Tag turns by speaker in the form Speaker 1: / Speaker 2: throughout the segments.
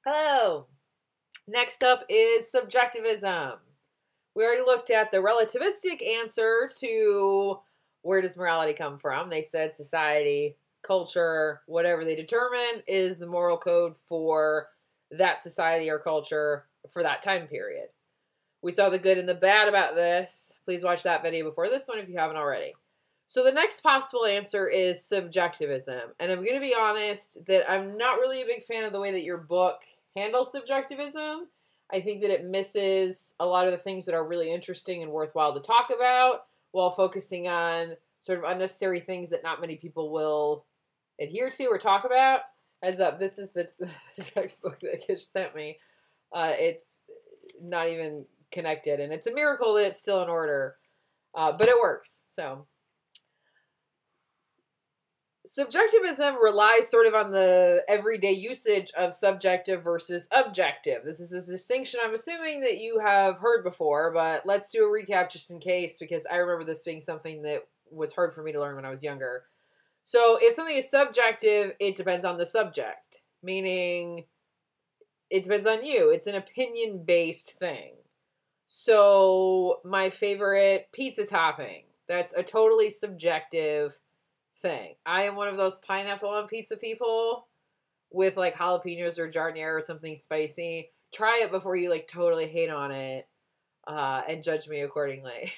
Speaker 1: Hello. Next up is subjectivism. We already looked at the relativistic answer to where does morality come from. They said society, culture, whatever they determine is the moral code for that society or culture for that time period. We saw the good and the bad about this. Please watch that video before this one if you haven't already. So the next possible answer is subjectivism. And I'm going to be honest that I'm not really a big fan of the way that your book handles subjectivism. I think that it misses a lot of the things that are really interesting and worthwhile to talk about while focusing on sort of unnecessary things that not many people will adhere to or talk about. Heads up, this is the textbook that Kish sent me. It's not even connected, and it's a miracle that it's still in order, but it works. So subjectivism relies sort of on the everyday usage of subjective versus objective. This is a distinction I'm assuming that you have heard before, but let's do a recap just in case, because I remember this being something that was hard for me to learn when I was younger. So if something is subjective, it depends on the subject, meaning it depends on you. It's an opinion-based thing. So my favorite pizza topping, that's a totally subjective thing. I am one of those pineapple on pizza people with like jalapenos or giardiniera or something spicy. Try it before you like totally hate on it and judge me accordingly.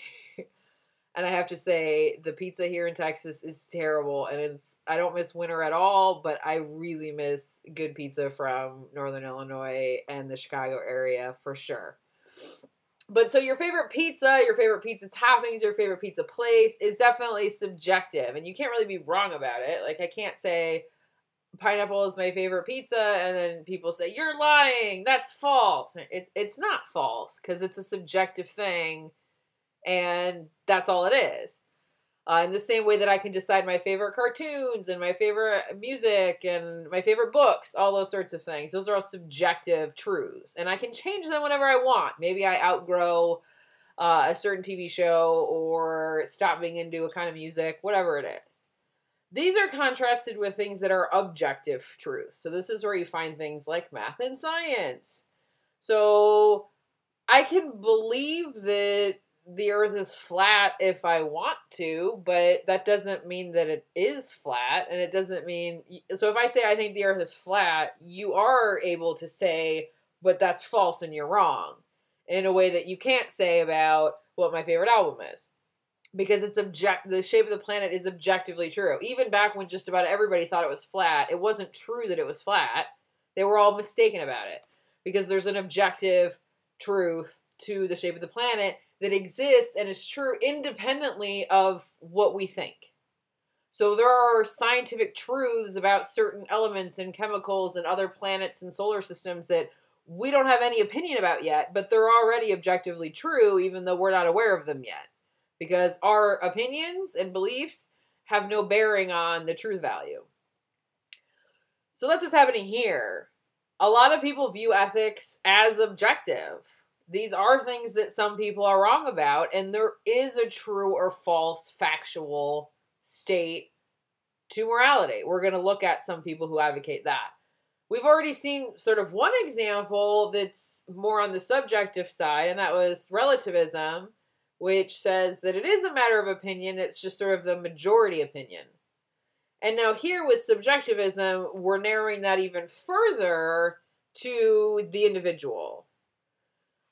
Speaker 1: And I have to say, the pizza here in Texas is terrible, and I don't miss winter at all, but I really miss good pizza from Northern Illinois and the Chicago area for sure. But so your favorite pizza toppings, your favorite pizza place is definitely subjective, and you can't really be wrong about it. Like, I can't say pineapple is my favorite pizza, and then people say, you're lying, that's false. It's not false, because it's a subjective thing, and that's all it is. In the same way that I can decide my favorite cartoons and my favorite music and my favorite books, all those sorts of things. Those are all subjective truths. And I can change them whenever I want. Maybe I outgrow a certain TV show or stop being into a kind of music, whatever it is. These are contrasted with things that are objective truths. So this is where you find things like math and science. So I can believe that the earth is flat if I want to, but that doesn't mean that it is flat, and it doesn't mean... So if I say I think the earth is flat, you are able to say, but that's false and you're wrong, in a way that you can't say about what my favorite album is. Because the shape of the planet is objectively true. Even back when just about everybody thought it was flat, it wasn't true that it was flat. They were all mistaken about it. Because there's an objective truth to the shape of the planet that exists and is true independently of what we think. So there are scientific truths about certain elements and chemicals and other planets and solar systems that we don't have any opinion about yet, but they're already objectively true, even though we're not aware of them yet. Because our opinions and beliefs have no bearing on the truth value. So that's what's happening here. A lot of people view ethics as objective. These are things that some people are wrong about, and there is a true or false factual state to morality. We're going to look at some people who advocate that. We've already seen sort of one example that's more on the subjective side, and that was relativism, which says that it is a matter of opinion. It's just sort of the majority opinion. And now here with subjectivism, we're narrowing that even further to the individual.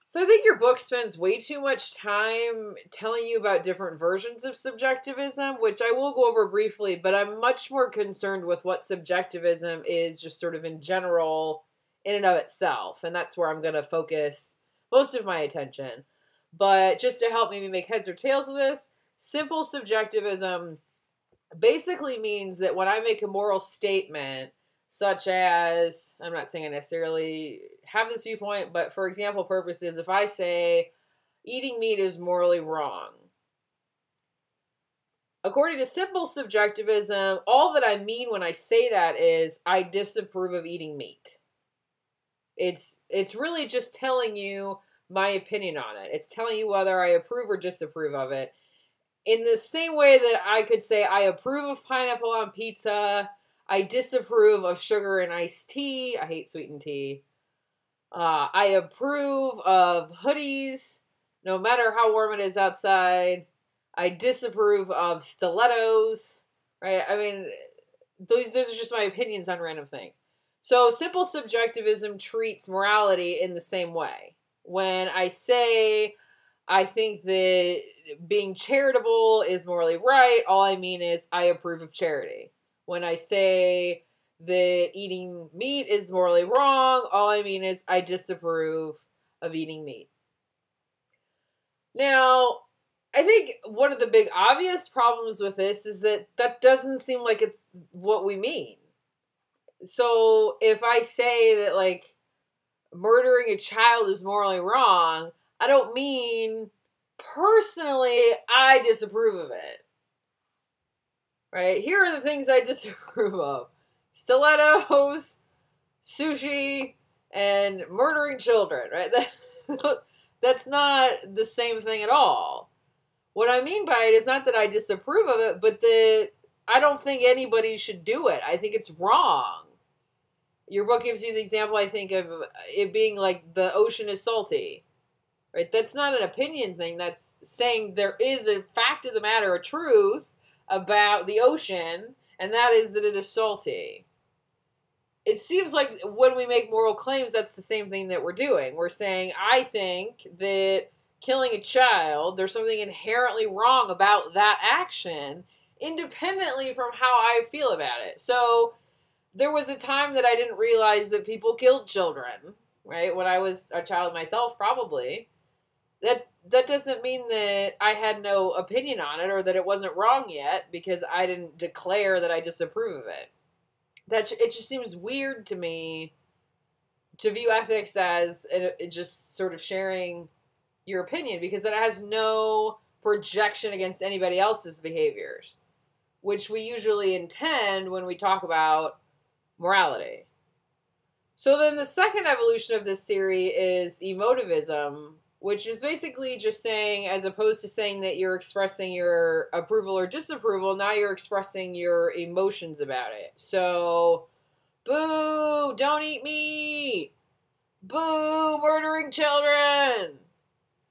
Speaker 1: So I think your book spends way too much time telling you about different versions of subjectivism, which I will go over briefly, but I'm much more concerned with what subjectivism is just sort of in general in and of itself. And that's where I'm going to focus most of my attention. But just to help maybe make heads or tails of this, simple subjectivism basically means that when I make a moral statement, such as, I'm not saying I necessarily have this viewpoint, but for example purposes, if I say eating meat is morally wrong, according to simple subjectivism, all that I mean when I say that is I disapprove of eating meat. It's really just telling you my opinion on it. It's telling you whether I approve or disapprove of it. In the same way that I could say I approve of pineapple on pizza, I disapprove of sugar in iced tea. I hate sweetened tea. I approve of hoodies, no matter how warm it is outside. I disapprove of stilettos, right? I mean, those are just my opinions on random things. So simple subjectivism treats morality in the same way. When I say I think that being charitable is morally right, all I mean is I approve of charity. When I say that eating meat is morally wrong, all I mean is I disapprove of eating meat. Now, I think one of the big obvious problems with this is that that doesn't seem like it's what we mean. So if I say that, like, murdering a child is morally wrong, I don't mean personally I disapprove of it. Right? Here are the things I disapprove of. Stilettos, sushi, and murdering children, right? That's not the same thing at all. What I mean by it is not that I disapprove of it, but that I don't think anybody should do it. I think it's wrong. Your book gives you the example, I think, of it being like the ocean is salty, right? That's not an opinion thing. That's saying there is a fact of the matter, a truth about the ocean, and that is that it is salty. It seems like when we make moral claims, that's the same thing that we're doing. We're saying, I think that killing a child, there's something inherently wrong about that action, independently from how I feel about it. So there was a time that I didn't realize that people killed children, right? When I was a child myself, probably. That doesn't mean that I had no opinion on it or that it wasn't wrong yet because I didn't declare that I disapprove of it. It just seems weird to me to view ethics as just sort of sharing your opinion because it has no projection against anybody else's behaviors, which we usually intend when we talk about morality. So then the second evolution of this theory is emotivism, which is basically just saying, as opposed to saying that you're expressing your approval or disapproval, now you're expressing your emotions about it. So, boo, don't eat meat. Boo, murdering children.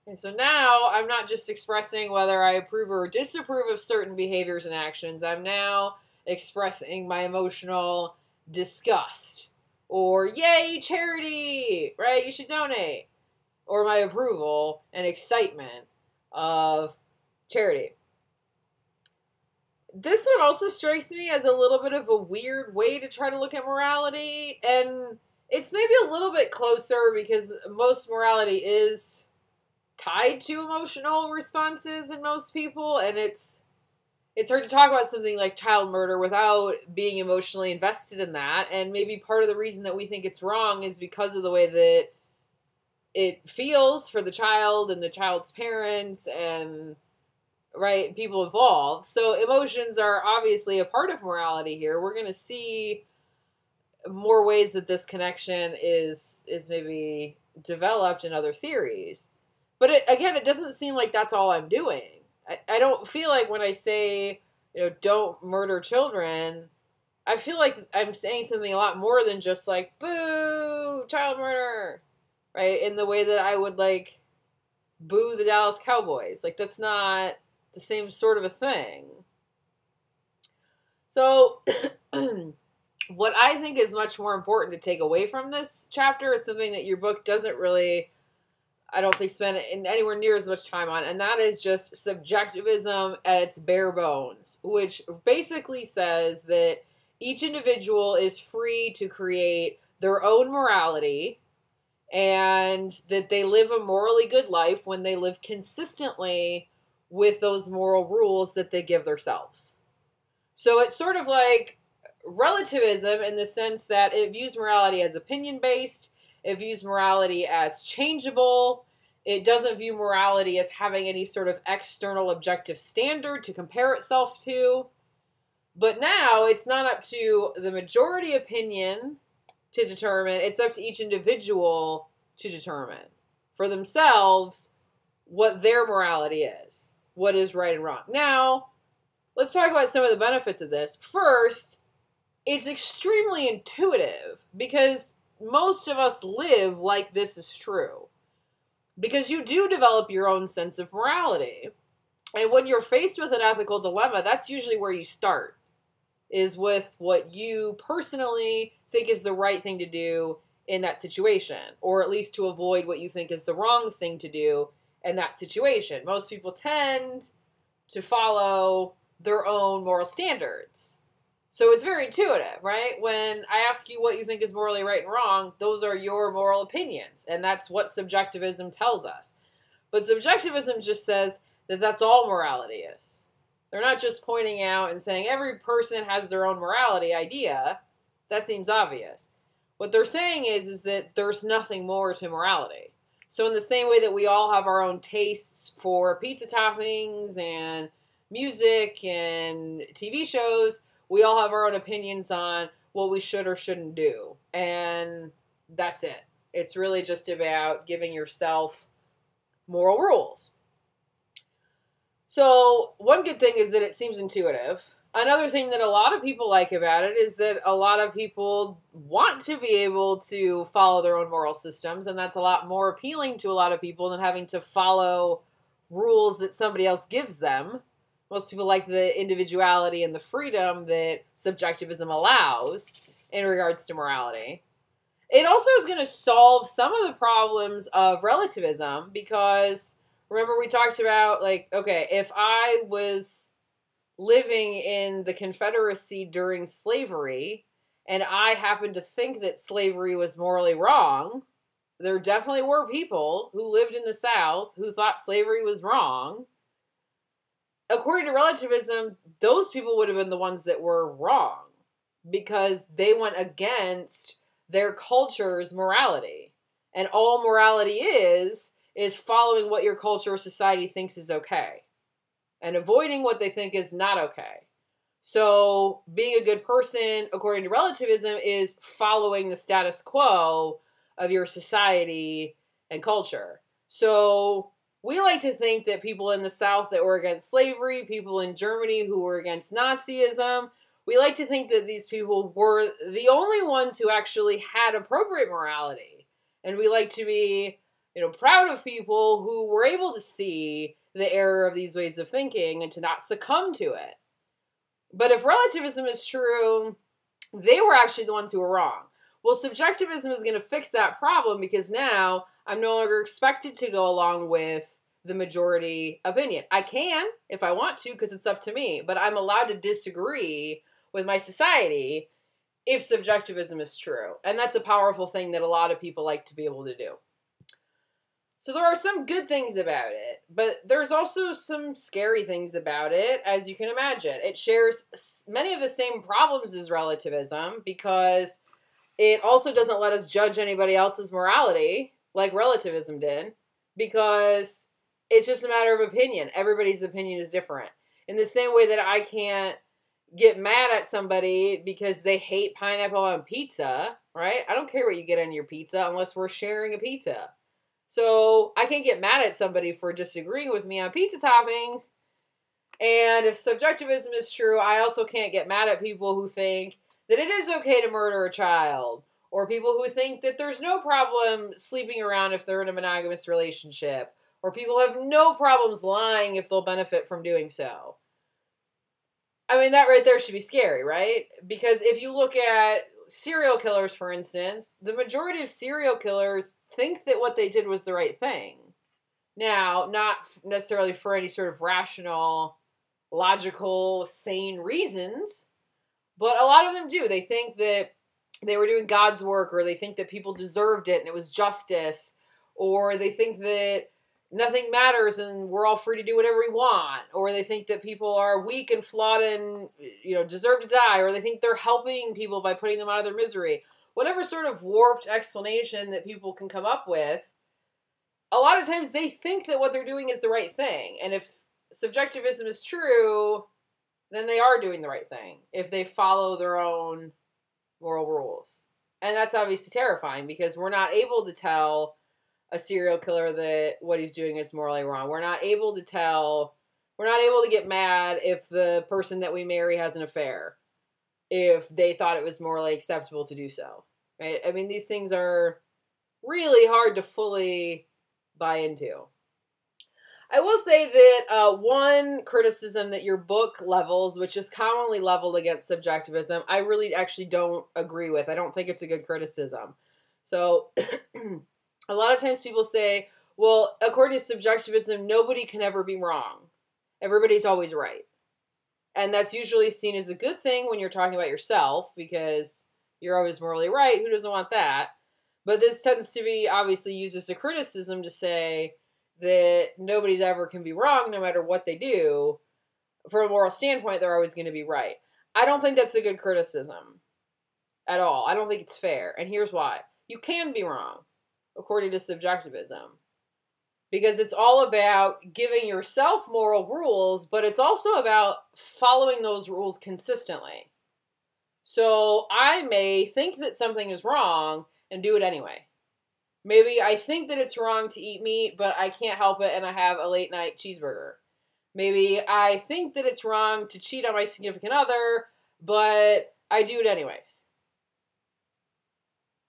Speaker 1: And so now I'm not just expressing whether I approve or disapprove of certain behaviors and actions. I'm now expressing my emotional disgust. Or, yay, charity, right? You should donate. Or my approval and excitement of charity. This one also strikes me as a little bit of a weird way to try to look at morality. And it's maybe a little bit closer because most morality is tied to emotional responses in most people. And it's hard to talk about something like child murder without being emotionally invested in that. And maybe part of the reason that we think it's wrong is because of the way that it feels for the child and the child's parents and, right, people involved. So emotions are obviously a part of morality here. We're going to see more ways that this connection is maybe developed in other theories. But it doesn't seem like that's all I'm doing. I don't feel like when I say, don't murder children, I feel like I'm saying something a lot more than just like, boo, child murder. Right? In the way that I would, like, boo the Dallas Cowboys. Like, that's not the same sort of a thing. So, what I think is much more important to take away from this chapter is something that your book doesn't really, I don't think, spend anywhere near as much time on, and that is just subjectivism at its bare bones, which basically says that each individual is free to create their own morality, and that they live a morally good life when they live consistently with those moral rules that they give themselves. So it's sort of like relativism in the sense that it views morality as opinion-based, it views morality as changeable, it doesn't view morality as having any sort of external objective standard to compare itself to. But now it's not up to the majority opinion to determine, it's up to each individual to determine for themselves what their morality is, what is right and wrong. Now, let's talk about some of the benefits of this. First, it's extremely intuitive because most of us live like this is true. Because you do develop your own sense of morality. And when you're faced with an ethical dilemma, that's usually where you start, is with what you personally think is the right thing to do in that situation, or at least to avoid what you think is the wrong thing to do in that situation. Most people tend to follow their own moral standards. So it's very intuitive, right? When I ask you what you think is morally right and wrong, those are your moral opinions, and that's what subjectivism tells us. But subjectivism just says that that's all morality is. They're not just pointing out and saying every person has their own morality idea. That seems obvious. What they're saying is that there's nothing more to morality. So in the same way that we all have our own tastes for pizza toppings and music and TV shows, we all have our own opinions on what we should or shouldn't do. And that's it. It's really just about giving yourself moral rules. So one good thing is that it seems intuitive. Another thing that a lot of people like about it is that a lot of people want to be able to follow their own moral systems, and that's a lot more appealing to a lot of people than having to follow rules that somebody else gives them. Most people like the individuality and the freedom that subjectivism allows in regards to morality. It also is going to solve some of the problems of relativism because, remember we talked about, like, okay, if I was living in the Confederacy during slavery and I happened to think that slavery was morally wrong, there definitely were people who lived in the South who thought slavery was wrong. According to relativism, those people would have been the ones that were wrong because they went against their culture's morality. And all morality is following what your culture or society thinks is okay and avoiding what they think is not okay. So being a good person, according to relativism, is following the status quo of your society and culture. So we like to think that people in the South that were against slavery, people in Germany who were against Nazism, we like to think that these people were the only ones who actually had appropriate morality. And we like to be, proud of people who were able to see the error of these ways of thinking and to not succumb to it. But if relativism is true, they were actually the ones who were wrong. Well, subjectivism is going to fix that problem because now I'm no longer expected to go along with the majority opinion. I can if I want to because it's up to me, but I'm allowed to disagree with my society if subjectivism is true. And that's a powerful thing that a lot of people like to be able to do. So there are some good things about it, but there's also some scary things about it, as you can imagine. It shares many of the same problems as relativism because it also doesn't let us judge anybody else's morality like relativism did because it's just a matter of opinion. Everybody's opinion is different. In the same way that I can't get mad at somebody because they hate pineapple on pizza, right? I don't care what you get on your pizza unless we're sharing a pizza. So I can't get mad at somebody for disagreeing with me on pizza toppings. And if subjectivism is true, I also can't get mad at people who think that it is okay to murder a child, or people who think that there's no problem sleeping around if they're in a monogamous relationship, or people have no problems lying if they'll benefit from doing so. I mean, that right there should be scary, right? Because if you look at serial killers, for instance, the majority of serial killers think that what they did was the right thing. Now, not necessarily for any sort of rational, logical, sane reasons, but a lot of them do. They think that they were doing God's work, or they think that people deserved it and it was justice, or they think that nothing matters and we're all free to do whatever we want, or they think that people are weak and flawed and, deserve to die, or they think they're helping people by putting them out of their misery. Whatever sort of warped explanation that people can come up with, a lot of times they think that what they're doing is the right thing. And if subjectivism is true, then they are doing the right thing if they follow their own moral rules. And that's obviously terrifying because we're not able to tell a serial killer that what he's doing is morally wrong. We're not able to get mad if the person that we marry has an affair, if they thought it was morally acceptable to do so. right? I mean, these things are really hard to fully buy into. I will say that one criticism that your book levels, which is commonly leveled against subjectivism, I really actually don't agree with. I don't think it's a good criticism. So a lot of times people say, well, according to subjectivism, nobody can ever be wrong. Everybody's always right. And that's usually seen as a good thing when you're talking about yourself, because you're always morally right. Who doesn't want that? But this tends to be obviously used as a criticism to say that nobody's ever can be wrong no matter what they do. From a moral standpoint, they're always going to be right. I don't think that's a good criticism at all. I don't think it's fair. And here's why. You can be wrong, according to subjectivism. Because it's all about giving yourself moral rules, but it's also about following those rules consistently. So I may think that something is wrong and do it anyway. Maybe I think that it's wrong to eat meat, but I can't help it and I have a late night cheeseburger. Maybe I think that it's wrong to cheat on my significant other, but I do it anyways.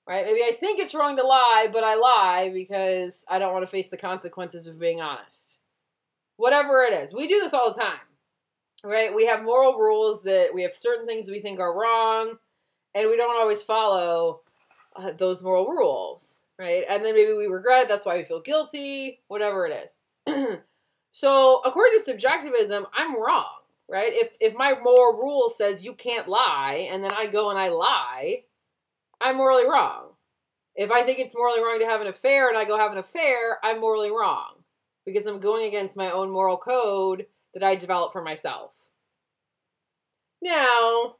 Speaker 1: Right? Maybe I think it's wrong to lie, but I lie because I don't want to face the consequences of being honest. Whatever it is. We do this all the time. Right? We have moral rules that we have certain things we think are wrong, and we don't always follow those moral rules. Right? And then maybe we regret it. That's why we feel guilty. Whatever it is. So, according to subjectivism, I'm wrong. Right? If my moral rule says you can't lie, and then I go and I lie, I'm morally wrong. If I think it's morally wrong to have an affair and I go have an affair, I'm morally wrong. Because I'm going against my own moral code that I developed for myself. Now,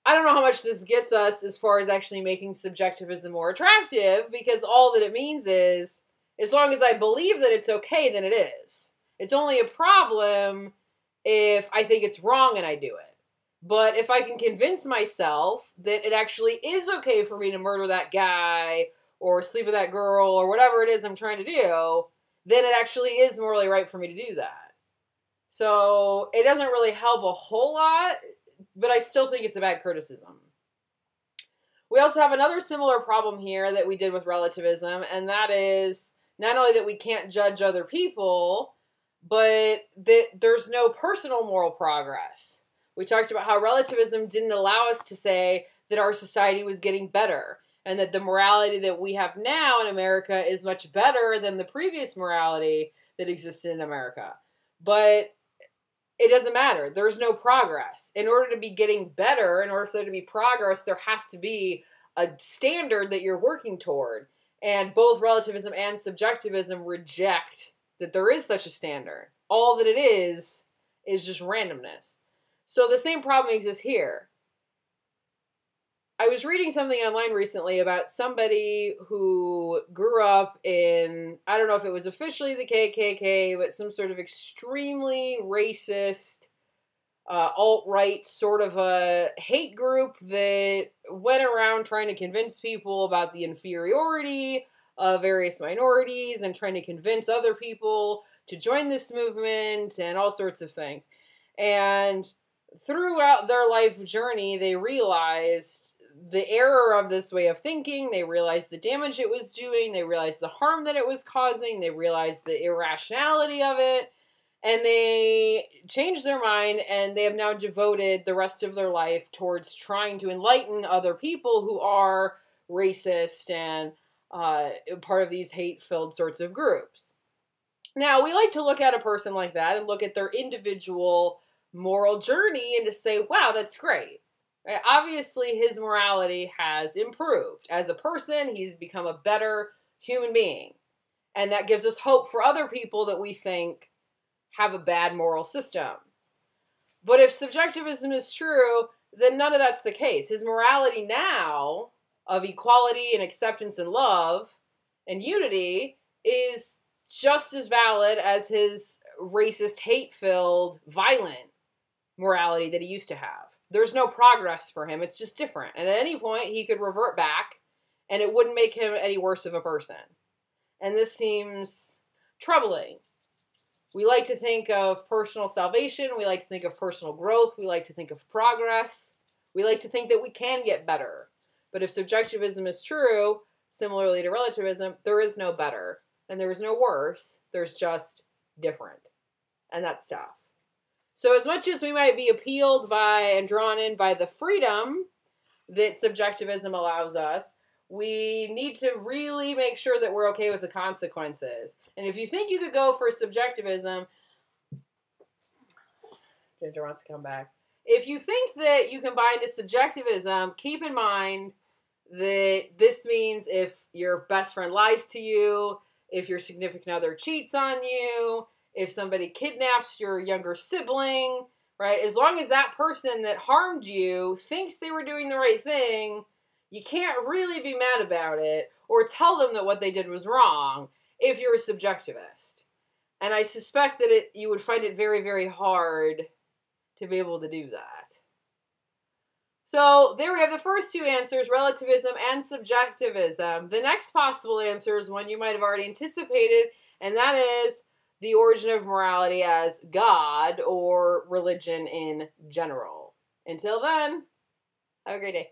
Speaker 1: I don't know how much this gets us as far as actually making subjectivism more attractive, because all that it means is, as long as I believe that it's okay, then it is. It's only a problem if I think it's wrong and I do it. But if I can convince myself that it actually is okay for me to murder that guy or sleep with that girl or whatever it is I'm trying to do, then it actually is morally right for me to do that. So it doesn't really help a whole lot, but I still think it's a bad criticism. We also have another similar problem here that we did with relativism, and that is not only that we can't judge other people, but that there's no personal moral progress. We talked about how relativism didn't allow us to say that our society was getting better and that the morality that we have now in America is much better than the previous morality that existed in America. But it doesn't matter. There's no progress. In order to be getting better, in order for there to be progress, there has to be a standard that you're working toward. And both relativism and subjectivism reject that there is such a standard. All that it is just randomness. So the same problem exists here. I was reading something online recently about somebody who grew up in, I don't know if it was officially the KKK, but some sort of extremely racist, alt-right sort of a hate group that went around trying to convince people about the inferiority of various minorities and trying to convince other people to join this movement and all sorts of things. And throughout their life journey, they realized the error of this way of thinking. They realized the damage it was doing. They realized the harm that it was causing. They realized the irrationality of it. And they changed their mind, and they have now devoted the rest of their life towards trying to enlighten other people who are racist and part of these hate-filled sorts of groups. Now, we like to look at a person like that and look at their individual moral journey and to say, wow, that's great. Right? Obviously, his morality has improved. As a person, he's become a better human being. And that gives us hope for other people that we think have a bad moral system. But if subjectivism is true, then none of that's the case. His morality now of equality and acceptance and love and unity is just as valid as his racist, hate-filled, violent morality that he used to have. There's no progress for him. It's just different. And at any point, he could revert back, and it wouldn't make him any worse of a person. And this seems troubling. We like to think of personal salvation. We like to think of personal growth. We like to think of progress. We like to think that we can get better. But if subjectivism is true, similarly to relativism, there is no better and there is no worse. There's just different. And that's tough. So as much as we might be appealed by and drawn in by the freedom that subjectivism allows us, we need to really make sure that we're okay with the consequences. And if you think you could go for subjectivism, Ginger wants to come back. If you think that you can buy into subjectivism, keep in mind that this means if your best friend lies to you, if your significant other cheats on you, if somebody kidnaps your younger sibling, right? As long as that person that harmed you thinks they were doing the right thing, you can't really be mad about it or tell them that what they did was wrong if you're a subjectivist. And I suspect that you would find it very, very hard to be able to do that. So there we have the first two answers, relativism and subjectivism. The next possible answer is one you might have already anticipated, and that is the origin of morality as God or religion in general. Until then, have a great day.